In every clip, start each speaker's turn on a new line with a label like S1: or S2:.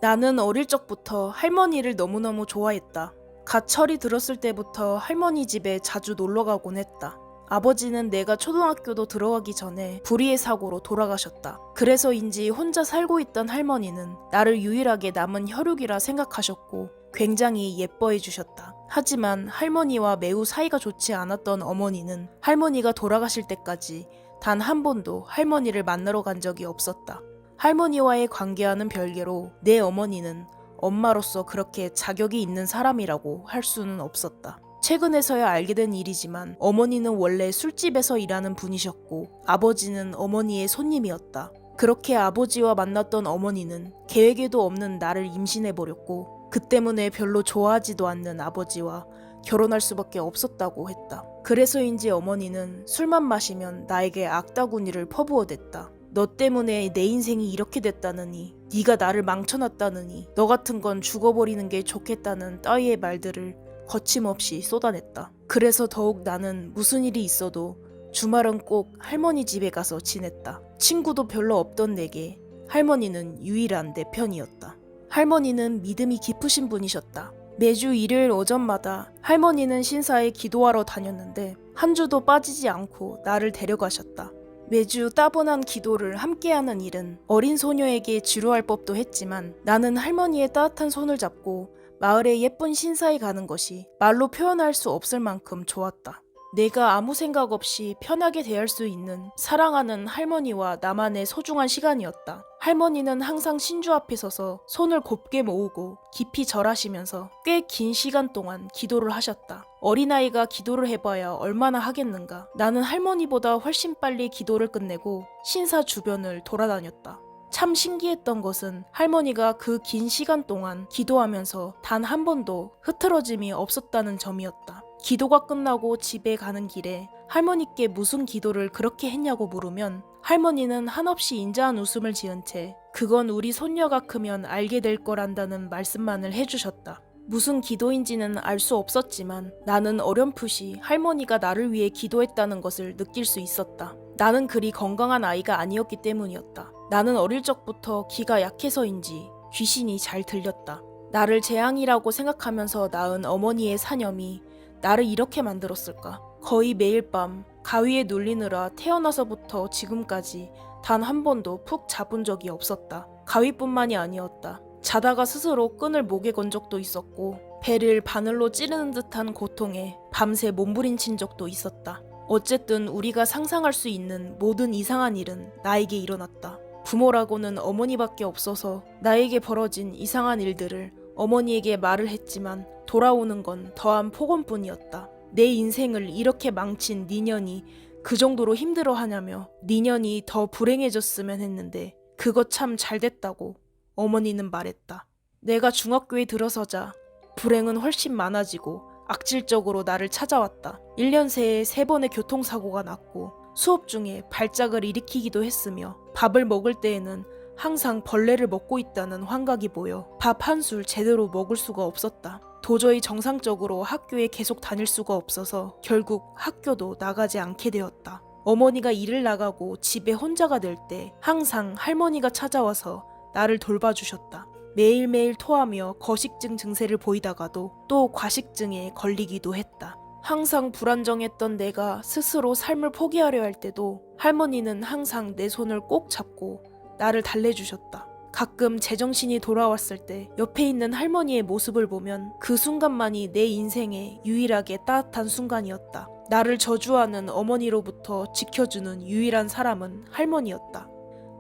S1: 나는 어릴 적부터 할머니를 너무너무 좋아했다. 갓 철이 들었을 때부터 할머니 집에 자주 놀러 가곤 했다. 아버지는 내가 초등학교도 들어가기 전에 불의의 사고로 돌아가셨다. 그래서인지 혼자 살고 있던 할머니는 나를 유일하게 남은 혈육이라 생각하셨고 굉장히 예뻐해 주셨다. 하지만 할머니와 매우 사이가 좋지 않았던 어머니는 할머니가 돌아가실 때까지 단 한 번도 할머니를 만나러 간 적이 없었다. 할머니와의 관계와는 별개로 내 어머니는 엄마로서 그렇게 자격이 있는 사람이라고 할 수는 없었다. 최근에서야 알게 된 일이지만 어머니는 원래 술집에서 일하는 분이셨고 아버지는 어머니의 손님이었다. 그렇게 아버지와 만났던 어머니는 계획에도 없는 나를 임신해버렸고 그 때문에 별로 좋아하지도 않는 아버지와 결혼할 수밖에 없었다고 했다. 그래서인지 어머니는 술만 마시면 나에게 악다구니를 퍼부어댔다. 너 때문에 내 인생이 이렇게 됐다느니, 네가 나를 망쳐놨다느니, 너 같은 건 죽어버리는 게 좋겠다는 따위의 말들을 거침없이 쏟아냈다. 그래서 더욱 나는 무슨 일이 있어도 주말은 꼭 할머니 집에 가서 지냈다. 친구도 별로 없던 내게 할머니는 유일한 내 편이었다. 할머니는 믿음이 깊으신 분이셨다. 매주 일요일 오전마다 할머니는 신사에 기도하러 다녔는데 한 주도 빠지지 않고 나를 데려가셨다. 매주 따분한 기도를 함께하는 일은 어린 소녀에게 지루할 법도 했지만 나는 할머니의 따뜻한 손을 잡고 마을의 예쁜 신사에 가는 것이 말로 표현할 수 없을 만큼 좋았다. 내가 아무 생각 없이 편하게 대할 수 있는 사랑하는 할머니와 나만의 소중한 시간이었다. 할머니는 항상 신주 앞에 서서 손을 곱게 모으고 깊이 절하시면서 꽤 긴 시간 동안 기도를 하셨다. 어린아이가 기도를 해봐야 얼마나 하겠는가. 나는 할머니보다 훨씬 빨리 기도를 끝내고 신사 주변을 돌아다녔다. 참 신기했던 것은 할머니가 그 긴 시간 동안 기도하면서 단 한 번도 흐트러짐이 없었다는 점이었다. 기도가 끝나고 집에 가는 길에 할머니께 무슨 기도를 그렇게 했냐고 물으면 할머니는 한없이 인자한 웃음을 지은 채 그건 우리 손녀가 크면 알게 될 거란다는 말씀만을 해주셨다. 무슨 기도인지는 알 수 없었지만 나는 어렴풋이 할머니가 나를 위해 기도했다는 것을 느낄 수 있었다. 나는 그리 건강한 아이가 아니었기 때문이었다. 나는 어릴 적부터 귀가 약해서인지 귀신이 잘 들렸다. 나를 재앙이라고 생각하면서 낳은 어머니의 사념이 나를 이렇게 만들었을까? 거의 매일 밤 가위에 눌리느라 태어나서부터 지금까지 단 한 번도 푹 자본 적이 없었다. 가위뿐만이 아니었다. 자다가 스스로 끈을 목에 건 적도 있었고 배를 바늘로 찌르는 듯한 고통에 밤새 몸부림친 적도 있었다. 어쨌든 우리가 상상할 수 있는 모든 이상한 일은 나에게 일어났다. 부모라고는 어머니밖에 없어서 나에게 벌어진 이상한 일들을 어머니에게 말을 했지만 돌아오는 건 더한 폭언뿐이었다. 내 인생을 이렇게 망친 네 년이 그 정도로 힘들어하냐며 네 년이 더 불행해졌으면 했는데 그거 참 잘됐다고 어머니는 말했다. 내가 중학교에 들어서자 불행은 훨씬 많아지고 악질적으로 나를 찾아왔다. 1년 새에 3번의 교통사고가 났고 수업 중에 발작을 일으키기도 했으며 밥을 먹을 때에는 항상 벌레를 먹고 있다는 환각이 보여 밥 한 술 제대로 먹을 수가 없었다. 도저히 정상적으로 학교에 계속 다닐 수가 없어서 결국 학교도 나가지 않게 되었다. 어머니가 일을 나가고 집에 혼자가 될 때 항상 할머니가 찾아와서 나를 돌봐주셨다. 매일매일 토하며 거식증 증세를 보이다가도 또 과식증에 걸리기도 했다. 항상 불안정했던 내가 스스로 삶을 포기하려 할 때도 할머니는 항상 내 손을 꼭 잡고 나를 달래주셨다. 가끔 제정신이 돌아왔을 때 옆에 있는 할머니의 모습을 보면 그 순간만이 내 인생의 유일하게 따뜻한 순간이었다. 나를 저주하는 어머니로부터 지켜주는 유일한 사람은 할머니였다.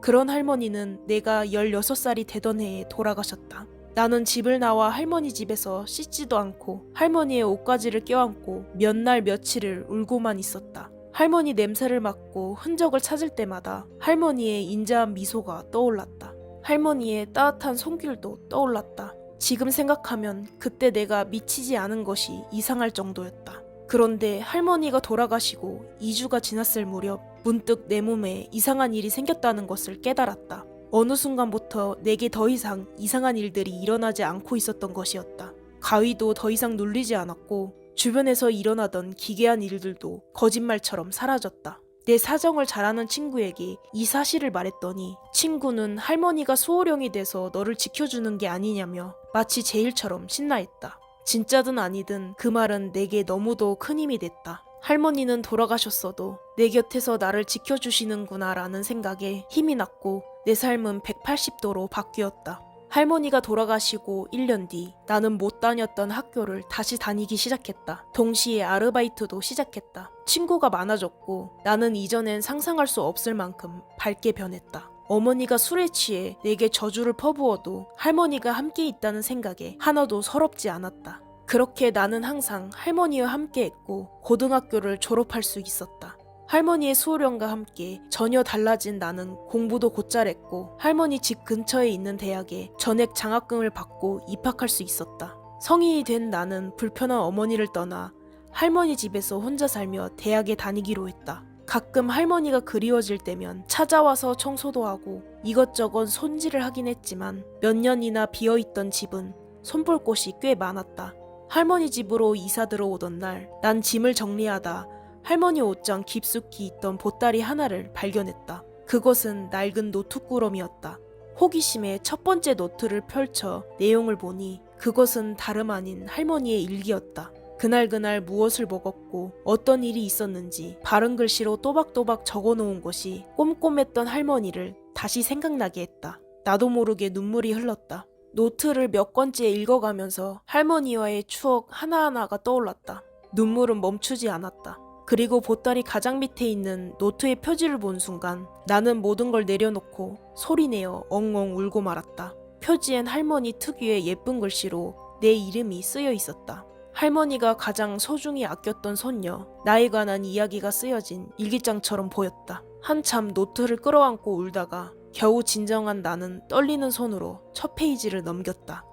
S1: 그런 할머니는 내가 16살이 되던 해에 돌아가셨다. 나는 집을 나와 할머니 집에서 씻지도 않고 할머니의 옷가지를 껴안고 몇 날 며칠을 울고만 있었다. 할머니 냄새를 맡고 흔적을 찾을 때마다 할머니의 인자한 미소가 떠올랐다. 할머니의 따뜻한 손길도 떠올랐다. 지금 생각하면 그때 내가 미치지 않은 것이 이상할 정도였다. 그런데 할머니가 돌아가시고 2주가 지났을 무렵 문득 내 몸에 이상한 일이 생겼다는 것을 깨달았다. 어느 순간부터 내게 더 이상 이상한 일들이 일어나지 않고 있었던 것이었다. 가위도 더 이상 눌리지 않았고 주변에서 일어나던 기괴한 일들도 거짓말처럼 사라졌다. 내 사정을 잘 아는 친구에게 이 사실을 말했더니 친구는 할머니가 소호령이 돼서 너를 지켜주는 게 아니냐며 마치 제 일처럼 신나했다. 진짜든 아니든 그 말은 내게 너무도 큰 힘이 됐다. 할머니는 돌아가셨어도 내 곁에서 나를 지켜주시는구나 라는 생각에 힘이 났고 내 삶은 180도로 바뀌었다. 할머니가 돌아가시고 1년 뒤 나는 못 다녔던 학교를 다시 다니기 시작했다. 동시에 아르바이트도 시작했다. 친구가 많아졌고 나는 이전엔 상상할 수 없을 만큼 밝게 변했다. 어머니가 술에 취해 내게 저주를 퍼부어도 할머니가 함께 있다는 생각에 하나도 서럽지 않았다. 그렇게 나는 항상 할머니와 함께 했고 고등학교를 졸업할 수 있었다. 할머니의 수호령과 함께 전혀 달라진 나는 공부도 곧잘 했고 할머니 집 근처에 있는 대학에 전액 장학금을 받고 입학할 수 있었다. 성인이 된 나는 불편한 어머니를 떠나 할머니 집에서 혼자 살며 대학에 다니기로 했다. 가끔 할머니가 그리워질 때면 찾아와서 청소도 하고 이것저것 손질을 하긴 했지만 몇 년이나 비어있던 집은 손볼 곳이 꽤 많았다. 할머니 집으로 이사 들어오던 날 난 짐을 정리하다 할머니 옷장 깊숙이 있던 보따리 하나를 발견했다. 그것은 낡은 노트꾸러미였다. 호기심에 첫 번째 노트를 펼쳐 내용을 보니 그것은 다름 아닌 할머니의 일기였다. 그날 무엇을 먹었고 어떤 일이 있었는지 바른 글씨로 또박또박 적어놓은 것이 꼼꼼했던 할머니를 다시 생각나게 했다. 나도 모르게 눈물이 흘렀다. 노트를 몇 권째 읽어가면서 할머니와의 추억 하나하나가 떠올랐다. 눈물은 멈추지 않았다. 그리고 보따리 가장 밑에 있는 노트의 표지를 본 순간 나는 모든 걸 내려놓고 소리내어 엉엉 울고 말았다. 표지엔 할머니 특유의 예쁜 글씨로 내 이름이 쓰여 있었다. 할머니가 가장 소중히 아꼈던 손녀, 나에 관한 이야기가 쓰여진 일기장처럼 보였다. 한참 노트를 끌어안고 울다가 겨우 진정한 나는 떨리는 손으로 첫 페이지를 넘겼다.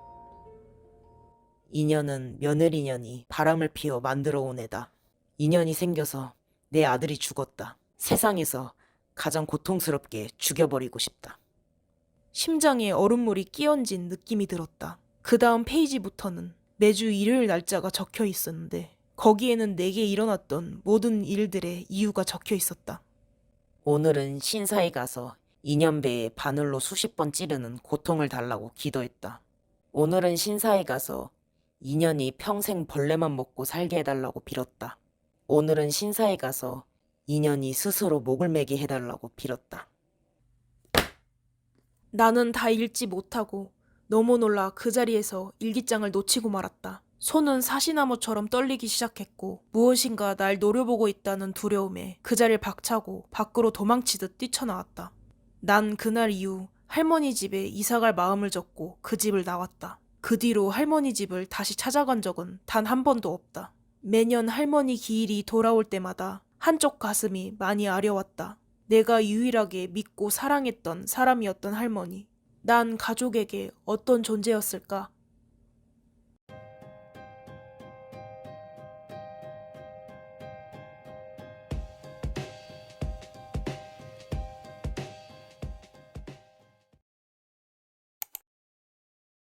S1: 인연은 며느리년이 바람을 피워 만들어 온 애다. 인연이 생겨서 내 아들이 죽었다. 세상에서 가장 고통스럽게 죽여버리고 싶다. 심장에 얼음물이 끼얹은 느낌이 들었다. 그 다음 페이지부터는 매주 일요일 날짜가 적혀 있었는데 거기에는 내게 일어났던 모든 일들의 이유가 적혀 있었다. 오늘은 신사에 가서 인연배에 바늘로 수십 번 찌르는 고통을 달라고 기도했다. 오늘은 신사에 가서 인연이 평생 벌레만 먹고 살게 해달라고 빌었다. 오늘은 신사에 가서 인연이 스스로 목을 매게 해달라고 빌었다. 나는 다 읽지 못하고 너무 놀라 그 자리에서 일기장을 놓치고 말았다. 손은 사시나무처럼 떨리기 시작했고 무엇인가 날 노려보고 있다는 두려움에 그 자리를 박차고 밖으로 도망치듯 뛰쳐나왔다. 난 그날 이후 할머니 집에 이사갈 마음을 접고 그 집을 나왔다. 그 뒤로 할머니 집을 다시 찾아간 적은 단 한 번도 없다. 매년 할머니 기일이 돌아올 때마다 한쪽 가슴이 많이 아려왔다. 내가 유일하게 믿고 사랑했던 사람이었던 할머니. 난 가족에게 어떤 존재였을까?